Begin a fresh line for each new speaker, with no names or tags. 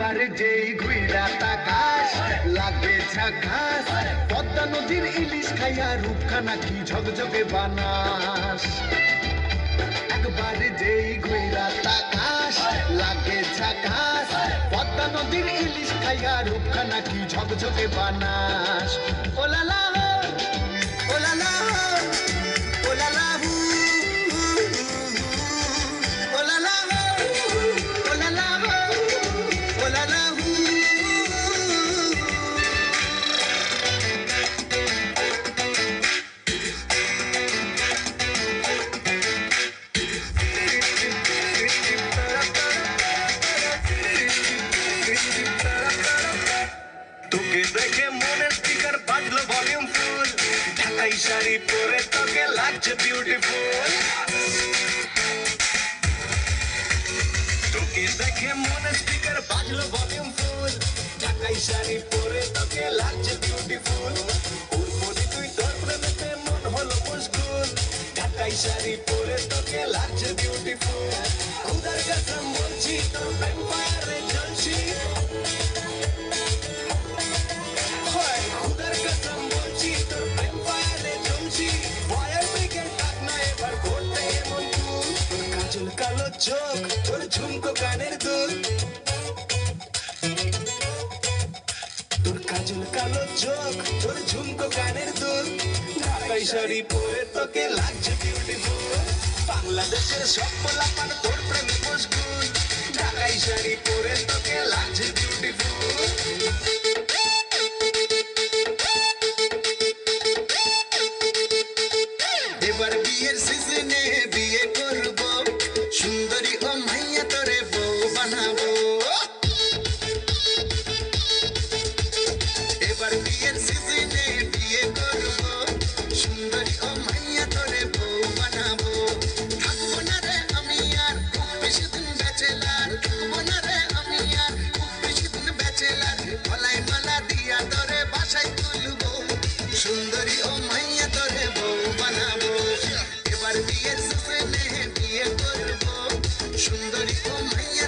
একবারে যেই ঘুইরা তাকাস লাগে ঝাকাস, পদ্মা নদীর ইলিশ খাইয়া রূপখানা কি ঝকঝকে বানাস। একবারে যেই ঘুইরা তাকাস লাগে ঝাকাস, পদ্মা নদীর ইলিশ খাইয়া রূপখানা কি ঝকঝকে বানাস। ওলালা ওলালা ওলালা হু ওলালা ওলালা ওলালা হু। তোকে দেখে মনের স্পিকার বাজলো ভলিউম ফুল, ঢাকাই শাড়ি পরে তোকে লাগছে বিউটিফুল। তোকে দেখে মনের স্পিকার বাজলো ভলিউম ফুল, ঢাকাই শাড়ি পরে তোকে লাগছে বিউটিফুল। উর্বরি তুই তোর প্রেমেতে মন হলো মুশকুল, ঢাকাই শাড়ি পরে তোকে লাগছে বিউটিফুল। খুদার কাসম বলছি তোর প্রেম ফায়ারে জ্বলছি, খুদার কাসম বলছি তোর প্রেম ফায়ারে জ্বলছি। ভয়ের ব্রিগেড ডাক না এবার করতে এমন কুল, তোর কাজল কালো চোখ তোর ঝুমকো কানের দুল, তোর কাজল কালো চোখ তোর ঝুমকো কানের দুল। ঢাকাই শাড়ি পরে তোকে লাগছে বিউটিফুল, বাংলাদেশের সব পোলাপান তোর প্রেমে মশগুল, ঢাকাই শাড়ি পরে তোকে লাগছে বিউটিফুল। এবার বিয়ের সিজনে বিয়ে করব, সুন্দরী ও মাইয়া তোরে বউ বানাবো। এবার বিয়ের সিজনে বিয়ে করব, সুন্দরী ও মাইয়া তোরে বউ বানাবো। থাকবো না রে আমি আর খুব বেশি দিন ব্যাচেলার, থাকবো না রে আমি আর খুব বেশি দিন ব্যাচেলার। গলায় মালা দিয়া তোরে বাসায় তুলবো, সুন্দরী ও মাইয়া তোরে বউ বানাবো। এবার বিয়ের সিজনে বিয়ে করব, সুন্দরী ও মাইয়া